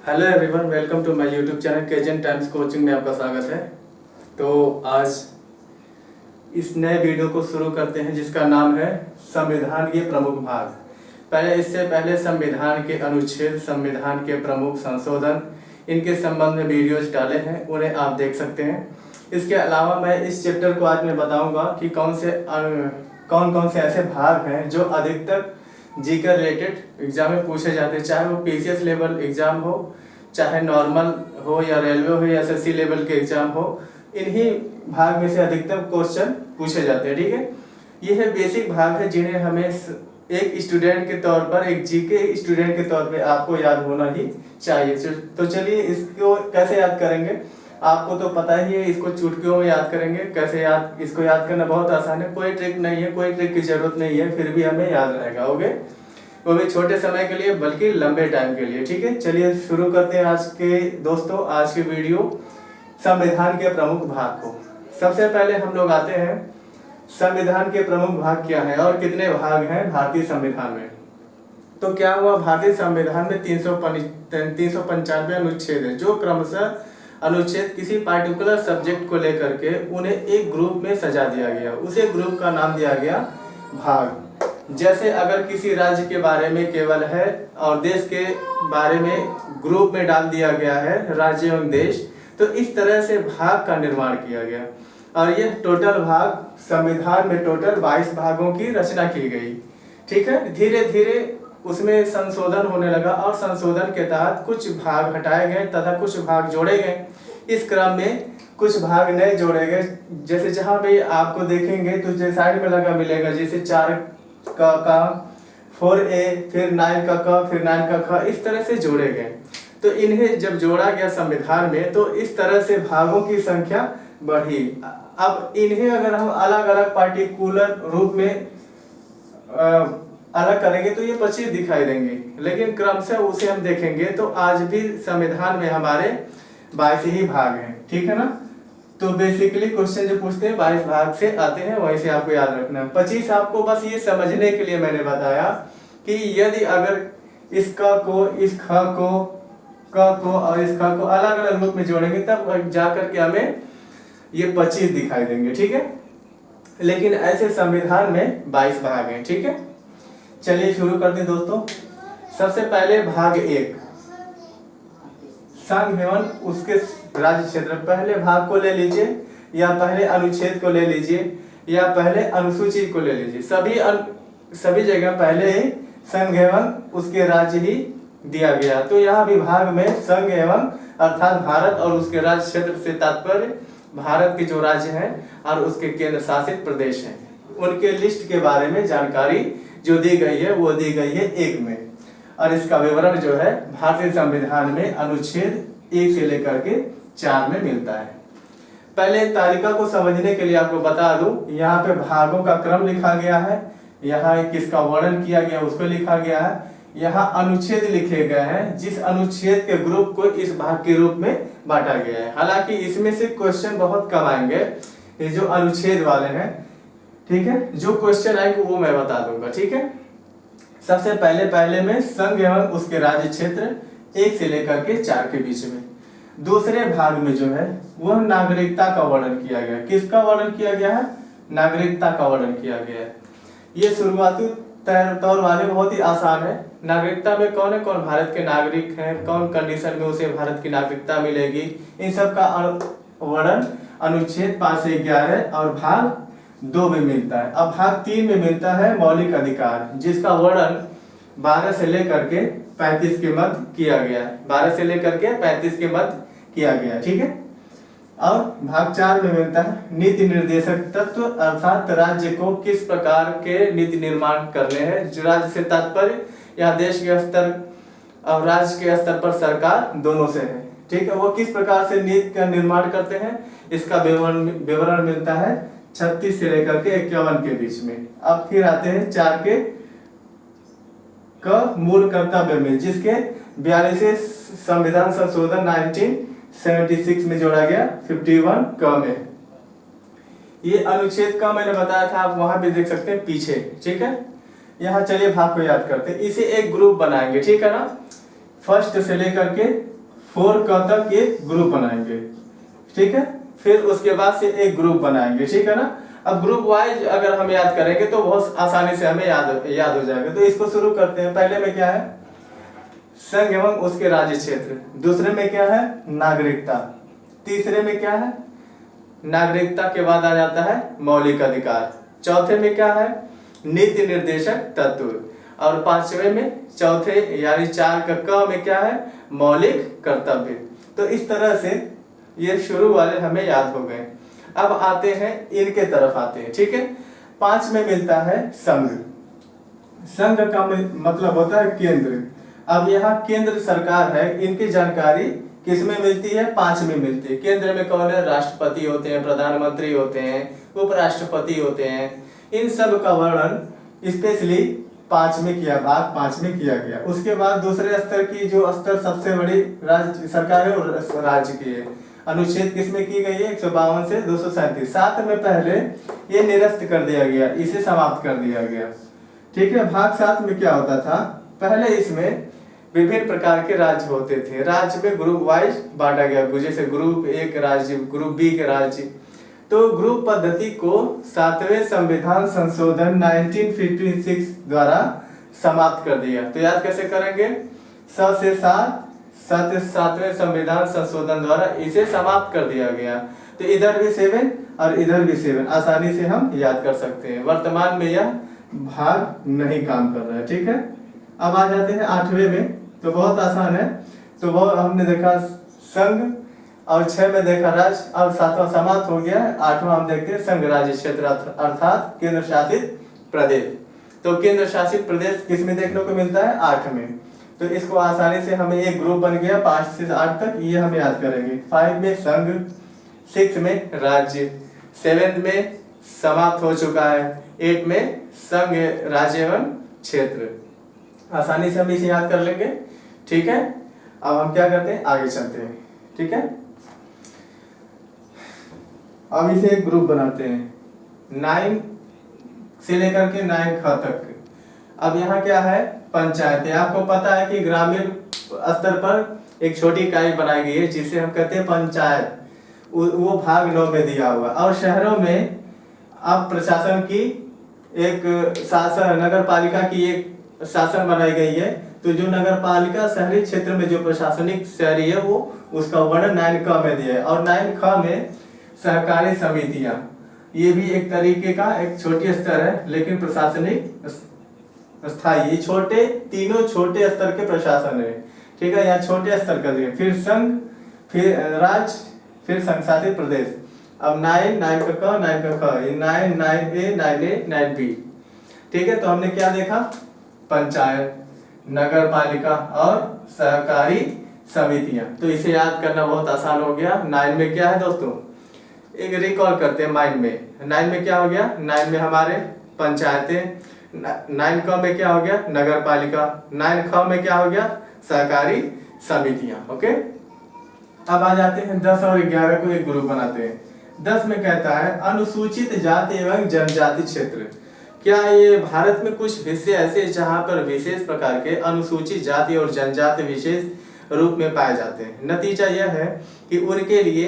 Hello everyone, welcome to my YouTube channel केजन times coaching में आपका स्वागत है। तो आज इस नए वीडियो को शुरू करते हैं जिसका नाम है संविधान के प्रमुख भाग। इससे पहले संविधान के अनुच्छेद, संविधान के प्रमुख संशोधन, इनके संबंध में वीडियोज डाले हैं, उन्हें आप देख सकते हैं। इसके अलावा मैं इस चैप्टर को आज मैं बताऊंगा कि कौन कौन से ऐसे भाग हैं जो अधिकतर जी के रिलेटेड एग्जाम में पूछे जाते हैं, चाहे वो पीसीएस लेवल एग्जाम हो, चाहे नॉर्मल हो या रेलवे हो या एसएससी लेवल के एग्जाम हो। इन्हीं भाग में से अधिकतर क्वेश्चन पूछे जाते हैं। ठीक है, ये है बेसिक भाग है जिन्हें हमें एक स्टूडेंट के तौर पर, एक जीके स्टूडेंट के तौर पे आपको याद होना ही चाहिए। तो चलिए इसको कैसे याद करेंगे, आपको तो पता ही है, इसको चुटकियों में याद करेंगे। कैसे इसको याद करना बहुत आसान है, कोई ट्रिक नहीं है, कोई ट्रिक की जरूरत नहीं है, फिर भी हमें याद रहेगा। ओके, वो भी छोटे समय के लिए बल्कि लंबे टाइम के लिए। ठीक है, चलिए शुरू करते हैं आज की वीडियो संविधान के प्रमुख भाग को। सबसे पहले हम लोग आते हैं संविधान के प्रमुख भाग क्या है और कितने भाग हैं भारतीय संविधान में। तो क्या हुआ, भारतीय संविधान में 395 अनुच्छेद है, जो क्रमशः अनुच्छेद किसी पार्टिकुलर सब्जेक्ट को लेकर के उन्हें एक ग्रुप में सजा दिया गया, उसे ग्रुप का नाम दिया गया भाग। जैसे अगर किसी राज्य के बारे में केवल है और देश के बारे में ग्रुप में डाल दिया गया है, राज्य एवं देश, तो इस तरह से भाग का निर्माण किया गया। और यह टोटल भाग संविधान में टोटल 22 भागों की रचना की गई। ठीक है, धीरे धीरे उसमें संशोधन होने लगा और संशोधन के तहत कुछ भाग हटाए गए तथा कुछ भाग जोड़े गए। इस क्रम में कुछ भाग नए जोड़े गए। जैसे जहां भी आपको देखेंगे तो जो साइड में लगा मिलेगा, जैसे 4 का 4A, फिर 9 का क, फिर 9 का ख, इस तरह से जोड़े गए। तो इन्हें जब जोड़ा गया संविधान में तो इस तरह से भागों की संख्या बढ़ी। अब इन्हें अगर हम अलग अलग पार्टिकुलर रूप में अलग करेंगे तो ये 25 दिखाई देंगे, लेकिन क्रमशः उसे हम देखेंगे तो आज भी संविधान में हमारे 22 ही भाग हैं। ठीक है ना, तो बेसिकली क्वेश्चन जो पूछते हैं 22 भाग से आते हैं, वहीं से आपको याद रखना है। 25 आपको बस ये समझने के लिए मैंने बताया कि यदि अगर इस क को, इस ख को, क को और इस ख को अलग अलग रूप में जोड़ेंगे तब जाकर के हमें ये 25 दिखाई देंगे। ठीक है, लेकिन ऐसे संविधान में 22 भाग हैं। ठीक है, चलिए शुरू करते हैं दोस्तों। सबसे पहले भाग 1 संघ एवं उसके राज्य क्षेत्र। पहले भाग को ले लीजिए या पहले अनुच्छेद को ले लीजिए या पहले अनुसूची को ले लीजिए, सभी जगह पहले ही संघ एवं उसके राज्य ही दिया गया। तो यहाँ विभाग में संघ एवं अर्थात भारत और उसके राज्य क्षेत्र से तात्पर्य भारत के जो राज्य हैं और उसके केंद्र शासित प्रदेश हैं, उनके लिस्ट के बारे में जानकारी जो दी गई है वो दी गई है 1 में। और इसका विवरण जो है भारतीय संविधान में अनुच्छेद 1 से लेकर के 4 में मिलता है। पहले तालिका को समझने के लिए आपको बता दूं, यहाँ पे भागों का क्रम लिखा गया है, यहाँ किसका वर्णन किया गया उसको लिखा गया है, यहाँ अनुच्छेद लिखे गए हैं, जिस अनुच्छेद के ग्रुप को इस भाग के रूप में बांटा गया है। हालांकि इसमें से क्वेश्चन बहुत कम आएंगे, ये जो अनुच्छेद वाले हैं। ठीक है, जो क्वेश्चन आएंगे वो मैं बता दूंगा। ठीक है, सबसे पहले में संघ एवं उसके राज्य क्षेत्र 1 से लेकर के 4 के बीच में। दूसरे भाग में जो है वह नागरिकता का वर्णन किया गया। किसका वर्णन किया गया है? नागरिकता का वर्णन किया गया है। ये शुरुआती तौर वाले बहुत ही आसान है। नागरिकता में कौन है, कौन भारत के नागरिक हैं, कौन कंडीशन में उसे भारत की नागरिकता मिलेगी, इन सब का वर्णन अनुच्छेद 5 से 11 और भाग 2 में मिलता है। अब भाग 3 में मिलता है मौलिक अधिकार, जिसका वर्णन 12 से लेकर के 35 के मध्य किया गया है। 12 से लेकर के 35 के मध्य किया गया। ठीक है, और भाग 4 में मिलता है नीति निर्देशक तत्व, अर्थात राज्य को किस प्रकार के नीति निर्माण करने हैं। राज्य से तात्पर्य या देश के स्तर और राज्य के स्तर पर सरकार दोनों से है। ठीक है, वो किस प्रकार से नीति का निर्माण करते हैं, इसका विवरण मिलता है 36 से लेकर के 51 के बीच में। अब फिर आते हैं 4 के मूल कर्तव्य में, जिसके 42वें संविधान संशोधन 1976 में जोड़ा गया 51 क में। ये अनुच्छेद का मैंने बताया था, आप वहां भी देख सकते हैं पीछे। ठीक है, यहाँ चलिए भाग को याद करते हैं। इसे एक ग्रुप बनाएंगे। ठीक है ना, फर्स्ट से लेकर के 4 क तक एक ग्रुप बनाएंगे, ठीक है। फिर उसके बाद से एक ग्रुप बनाएंगे, ठीक है ना। अब ग्रुप वाइज अगर हम याद करेंगे तो बहुत आसानी से हमें याद हो जाएगा। तो इसको शुरू करते हैं। पहले में क्या है, संघ एवं उसके राज्य क्षेत्र। दूसरे में क्या है, नागरिकता। तीसरे में क्या है, नागरिकता के बाद आ जाता है मौलिक अधिकार। चौथे में क्या है, नीति निर्देशक तत्व। और पांचवे में, चौथे यानी 4 का क में क्या है, मौलिक कर्तव्य। तो इस तरह से ये शुरू वाले हमें याद हो गए। अब आते हैं इनके तरफ आते हैं, ठीक है। 5 में मिलता है संघ। संघ का मतलब होता है केंद्र। अब यहाँ केंद्र सरकार है, इनकी जानकारी किस में मिलती है, 5 में मिलती है। केंद्र में कौन है, राष्ट्रपति होते हैं, प्रधानमंत्री होते हैं, उपराष्ट्रपति होते हैं। इन सब का वर्णन स्पेशली 5 में किया, भाग 5 में किया गया। उसके बाद दूसरे स्तर की जो स्तर सबसे बड़ी राज्य सरकार है और राज्य की है, अनुच्छेद किसमें की गई है, 152 से 237। 7 में पहले ये निरस्त कर दिया गया, इसे समाप्त कर दिया गया, ठीक है। भाग 7 में क्या होता था, पहले इसमें विभिन्न प्रकार के राज्य होते थे। राज्य में ग्रुप वाइज बांटा गया, जैसे ग्रुप ए के राज्य, ग्रुप बी के राज्य। तो ग्रुप पद्धति को 7वें संविधान संशोधन 1956 द्वारा समाप्त कर दिया। तो याद कैसे करेंगे, 7 से 7वें संविधान संशोधन द्वारा इसे समाप्त कर दिया गया। तो इधर भी 7 और इधर भी 7, आसानी से हम याद कर सकते हैं। वर्तमान में यह भाग नहीं काम कर रहा है, ठीक है। अब आ जाते हैं 8वें में, तो बहुत आसान है। तो वो हमने देखा संघ, और 6 में देखा राज्य, और 7वां समाप्त हो गया। 8वां हम देखते हैं संघ राज्य क्षेत्र अर्थात केंद्र शासित प्रदेश। तो केंद्र शासित प्रदेश किस में देखने को मिलता है, 8 में। तो इसको आसानी से हमें एक ग्रुप बन गया 5 से 8 तक, ये हम याद करेंगे। 5 में संघ, 6 में राज्य, 7 में समाप्त हो चुका है, 8 में संघ राज्य एवं क्षेत्र। आसानी से हम इसे याद कर लेंगे, ठीक है। अब हम क्या करते हैं, आगे चलते हैं, ठीक है। अब इसे एक ग्रुप बनाते हैं 9 से लेकर के 9ख तक। अब यहाँ क्या है, पंचायतें। आपको पता है कि ग्रामीण स्तर पर एक छोटी इकाई बनाई गई है जिसे हम कहते हैं पंचायत, वो भाग 9 में दिया हुआ। और शहरों में अब प्रशासन की एक शासन, नगर पालिका की एक शासन बनाई गई है। तो जो नगर पालिका शहरी क्षेत्र में जो प्रशासनिक शहरी है, वो उसका वर्णन 9क में दिया है। और 9ख में सहकारी समितियां, ये भी एक तरीके का एक छोटी स्तर है, लेकिन प्रशासनिक स्थायी। ये छोटे, तीनों छोटे स्तर के प्रशासन है, ठीक है। यहाँ छोटे स्तर का दिया, फिर संघ, फिर राज्य, फिर संघ शासित प्रदेश। अब 9, 9क, 9ख, 9, 9A, 9A, 9B, ठीक है। तो हमने क्या देखा, पंचायत, नगर पालिका और सहकारी समितियां। तो इसे याद करना बहुत आसान हो गया। 9 में क्या है दोस्तों, एक रिकॉल करते हैं माइंड में। 9 में क्या हो गया, 9 में हमारे पंचायतें, 9क में क्या हो गया, नगर पालिका, 9ख में क्या हो गया, सहकारी समितियां, ओके। अब आ जाते हैं 10 और 11 को एक ग्रुप बनाते हैं। 10 में कहता है अनुसूचित जाति एवं जनजाति क्षेत्र। क्या ये भारत में कुछ हिस्से ऐसे जहां पर विशेष प्रकार के अनुसूचित जाति और जनजाति विशेष रूप में पाए जाते हैं। नतीजा यह है कि उनके लिए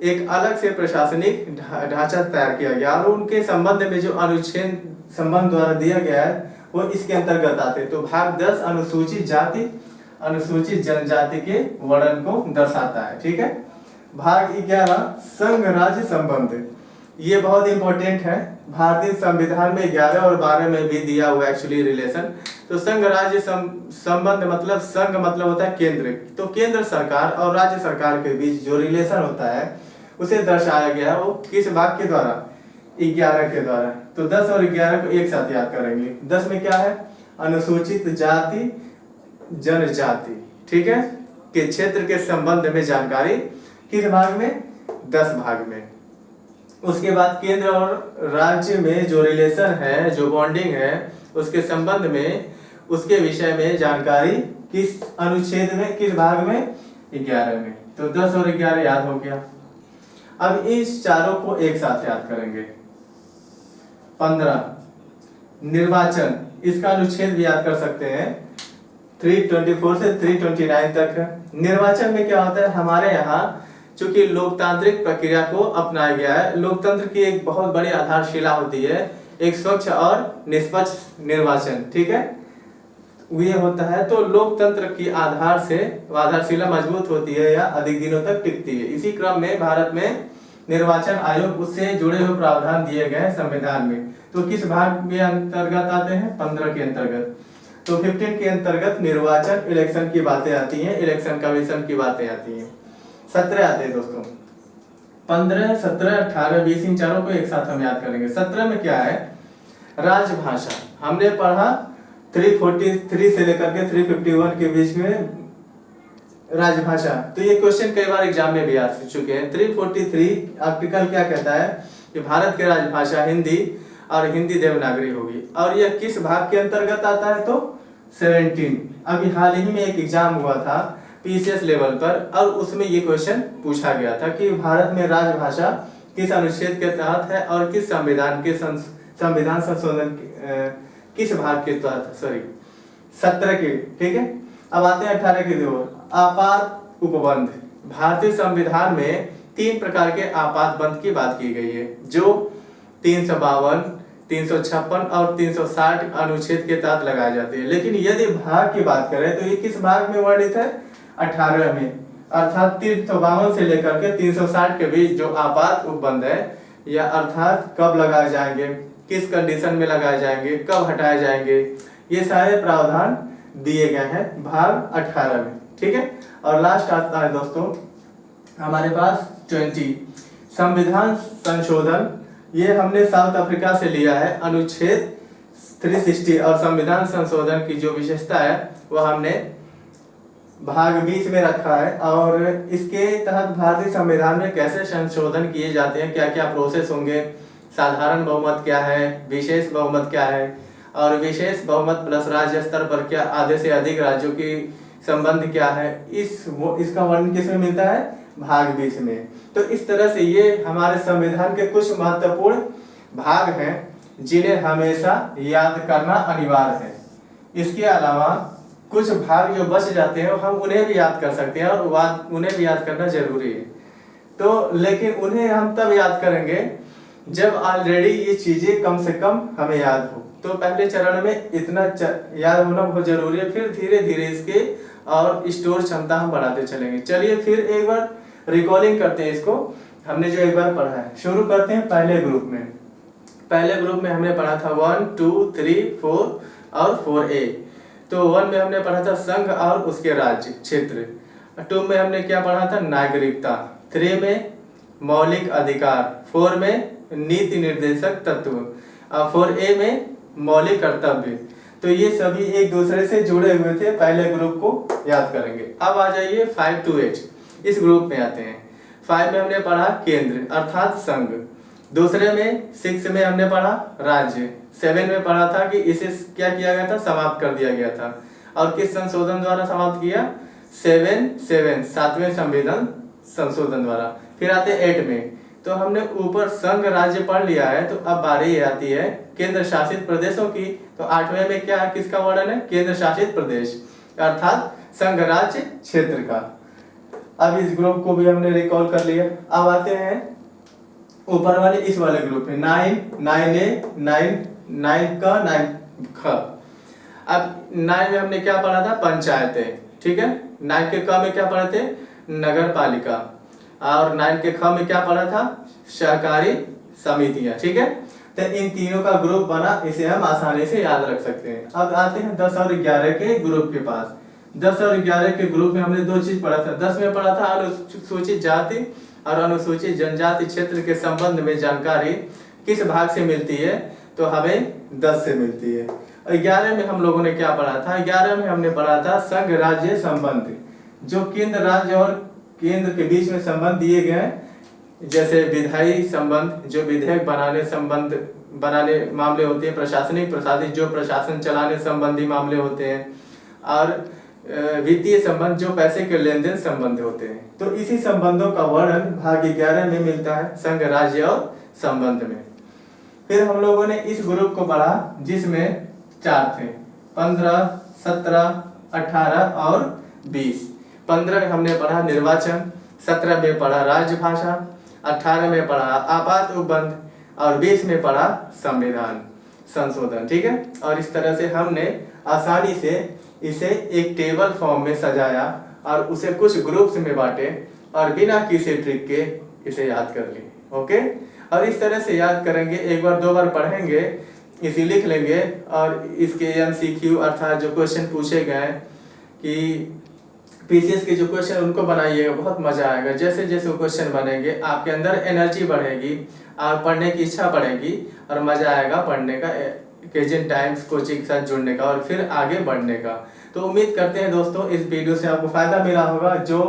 एक अलग से प्रशासनिक ढांचा तैयार किया गया और उनके संबंध में जो अनुच्छेद संबंध द्वारा दिया गया है वो इसके अंतर्गत आते हैं। तो भाग 10 अनुसूचित जाति अनुसूचित जनजाति के वर्णन को दर्शाता है, ठीक है। भाग 11 संघ राज्य संबंध, ये बहुत इंपॉर्टेंट है। भारतीय संविधान में 11 और 12 में भी दिया हुआ एक्चुअली रिलेशन। तो संघ राज्य संबंध मतलब, संघ मतलब होता है केंद्र, तो केंद्र सरकार और राज्य सरकार के बीच जो रिलेशन होता है उसे दर्शाया गया है। वो किस भाग के द्वारा, 11 के द्वारा। तो 10 और 11 को एक साथ याद करेंगे। 10 में क्या है, अनुसूचित जाति जनजाति, ठीक है, के क्षेत्र के संबंध में जानकारी किस भाग में, 10 भाग में। उसके बाद केंद्र और राज्य में जो रिलेशन है, जो बॉन्डिंग है, उसके संबंध में, उसके विषय में जानकारी किस अनुच्छेद में, किस भाग में, 11 में। तो 10 और 11 याद हो गया। अब इस चारों को एक साथ याद करेंगे। 15 निर्वाचन, इसका अनुच्छेद भी याद कर सकते हैं 324 से 329 तक है। निर्वाचन में क्या होता है, हमारे यहाँ चूंकि लोकतांत्रिक प्रक्रिया को अपनाया गया है, लोकतंत्र की एक बहुत बड़ी आधारशिला होती है एक स्वच्छ और निष्पक्ष निर्वाचन, ठीक है, ये होता है। तो लोकतंत्र की आधारशिला मजबूत होती है या अधिक दिनों तक टिकती है। इसी क्रम में भारत में निर्वाचन आयोग, उससे जुड़े हुए प्रावधान दिए गए हैं संविधान में। तो किस भाग के अंतर्गत आते हैं, 15 के अंतर्गत। तो 15 के अंतर्गत निर्वाचन इलेक्शन की बातें आती हैं, इलेक्शन कमीशन की बातें आती हैं। 17 आते हैं दोस्तों, 15, 17, 18, 20 इन चारों को एक साथ हम याद करेंगे। 17 में क्या है, राजभाषा। हमने पढ़ा 343 से लेकर के 351 के बीच में राजभाषा। तो ये क्वेश्चन कई बार एग्जाम में भी आ चुके हैं। 343 आर्टिकल क्या कहता है कि भारत की राजभाषा हिंदी और हिंदी देवनागरी होगी। और यह किस भाग के अंतर्गत आता है, तो 17। अभी हाल ही में एक एग्जाम हुआ था पीसीएस लेवल पर, और उसमें ये क्वेश्चन पूछा गया था कि भारत में राजभाषा किस अनुच्छेद के तहत है और किस संविधान संशोधन किस भाग के तहत, 17 के, ठीक है। अब आते हैं 18 की ओर। आपात उपबंध। भारतीय संविधान में 3 प्रकार के आपात बंध की बात की गई है, जो 352, 356 और 360 अनुच्छेद के तहत लगाए जाते हैं। लेकिन यदि भाग की बात करें तो ये किस भाग में वर्णित है, 18 में। अर्थात 352 से लेकर के 360 के बीच जो आपात उपबंध है, या अर्थात कब लगाए जाएंगे, किस कंडीशन में लगाए जाएंगे, कब हटाए जाएंगे, ये सारे प्रावधान दिए गए हैं भाग 18 में, ठीक है। और लास्ट आता है दोस्तों हमारे पास 20, संविधान संशोधन। ये हमने साउथ अफ्रीका से लिया है, अनुच्छेद 360। और संविधान संशोधन की जो विशेषता है वह हमने भाग 20 में रखा है। और इसके तहत भारतीय संविधान में कैसे संशोधन किए जाते हैं, क्या क्या प्रोसेस होंगे, साधारण बहुमत क्या है, विशेष बहुमत क्या है, और विशेष बहुमत प्लस राज्य स्तर पर क्या आधे से अधिक राज्यों की संबंध क्या है, इसका वर्णन किसमें मिलता है, भाग 20 में। तो इस तरह से ये हमारे संविधान के कुछ महत्वपूर्ण भाग हैं जिन्हें हमेशा याद करना अनिवार्य है। इसके अलावा कुछ भाग जो बच जाते हैं हम उन्हें भी याद कर सकते हैं, और उन्हें भी याद करना जरूरी है। तो लेकिन उन्हें हम तब याद करेंगे जब ऑलरेडी ये चीजें कम से कम हमें याद हो। तो पहले चरण में इतना याद होना बहुत जरूरी है, फिर धीरे धीरे इसके और स्टोर क्षमता हम बढ़ाते चलेंगे। चलिए फिर एक बार रिकॉलिंग करते हैं इसको, हमने जो एक बार पढ़ा है। शुरू करते हैं पहले ग्रुप में। पहले ग्रुप में हमने पढ़ा था 1, 2, 3, 4 और 4A। तो 1 में हमने पढ़ा था संघ और उसके राज्य क्षेत्र। 2 में हमने क्या पढ़ा था, नागरिकता। 3 में मौलिक अधिकार। 4 में नीति निर्देशक तत्व। और 4A में मौलिक कर्तव्य। तो ये सभी एक दूसरे से जुड़े हुए थे, पहले ग्रुप को याद करेंगे। अब आ जाइए 5 to 8, इस ग्रुप में आते हैं। 5 में हमने पढ़ा केंद्र अर्थात संघ। दूसरे में 6 में हमने पढ़ा राज्य। 7 में पढ़ा था कि इसे क्या किया गया था, समाप्त कर दिया गया था। और किस संशोधन द्वारा समाप्त किया, 7वें संविधान संशोधन द्वारा। फिर आते 8 में, तो हमने ऊपर संघ राज्य पढ़ लिया है, तो अब बारी आती है केंद्र शासित प्रदेशों की। तो 8वें में क्या है, किसका वर्णन है, केंद्र शासित प्रदेश अर्थात संघ राज्य क्षेत्र का। अब इस ग्रुप को भी हमने रिकॉल कर लिया। अब आते हैं ऊपर वाले इस वाले ग्रुप में 9A 9 का 9 अब 9 में हमने क्या पढ़ा था, पंचायतें, ठीक है। 9 के क में क्या पढ़े थे, नगर पालिका। और 9 के ख में क्या पढ़ा था, सहकारी समितियां, ठीक है। तो इन तीनों का ग्रुप बना, इसे हम आसानी से याद रख सकते हैं। अब आते हैं 10 और 11 के ग्रुप के पास। 10 और 11 के ग्रुप में हमने 2 चीज पढ़ा था। 10 में पढ़ा था अनुसूचित जाति और अनुसूचित जनजाति क्षेत्र के संबंध में जानकारी किस भाग से मिलती है, तो हमें 10 से मिलती है। और 11 में हम लोगों ने क्या पढ़ा था, 11 में हमने पढ़ा था संघ राज्य संबंध, जो केंद्र राज्य और केंद्र के बीच में संबंध दिए गए, जैसे विधायी संबंध जो विधेयक बनाने मामले होते हैं, प्रशासनिक प्रशासित जो प्रशासन चलाने संबंधी मामले होते हैं, और वित्तीय संबंध जो पैसे के लेन देन संबंध होते हैं। तो इसी संबंधों का वर्णन भाग 11 में मिलता है, संघ राज्य और संबंध में। फिर हम लोगों ने इस ग्रुप को पढ़ा जिसमें 4 थे, 15, 17, 18 और 20। 15 में हमने पढ़ा निर्वाचन, 17 में पढ़ा राजभाषा, 18 में पढ़ा आपात उपबंध और 20 में पढ़ा संविधान संशोधन। ठीक है, और इस तरह से हमने आसानी से इसे एक टेबल फॉर्म में सजाया और उसे कुछ ग्रुप्स में बांटे और बिना किसी ट्रिक के इसे याद कर ली। ओके, और इस तरह से याद करेंगे, एक बार 2 बार पढ़ेंगे, इसे लिख लेंगे और इसके MCQ अर्थात जो क्वेश्चन पूछे गए कि पीसीएस के जो क्वेश्चन उनको बनाइएगा, बहुत मजा आएगा। जैसे जैसे वो क्वेश्चन बनेंगे आपके अंदर एनर्जी बढ़ेगी और पढ़ने की इच्छा बढ़ेगी और मजा आएगा पढ़ने का, केजेंट टाइम्स कोचिंग के साथ जुड़ने का और फिर आगे बढ़ने का। तो उम्मीद करते हैं दोस्तों इस वीडियो से आपको फायदा मिला होगा। जो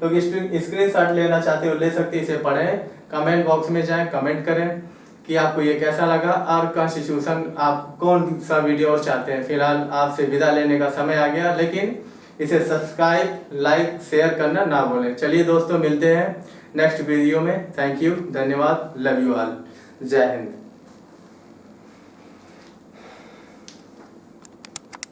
लोग स्क्रीनशॉट लेना चाहते हो ले सकते, इसे पढ़ें। कमेंट बॉक्स में जाएं, कमेंट करें कि आपको ये कैसा लगा और कॉन्स्टिट्यूशन आप कौन सा वीडियो और चाहते हैं। फिलहाल आपसे विदा लेने का समय आ गया, लेकिन इसे सब्सक्राइब, लाइक, शेयर करना ना भूलें। चलिए दोस्तों, मिलते हैं नेक्स्ट वीडियो में। थैंक यू, धन्यवाद, लव यू ऑल, जय हिंद।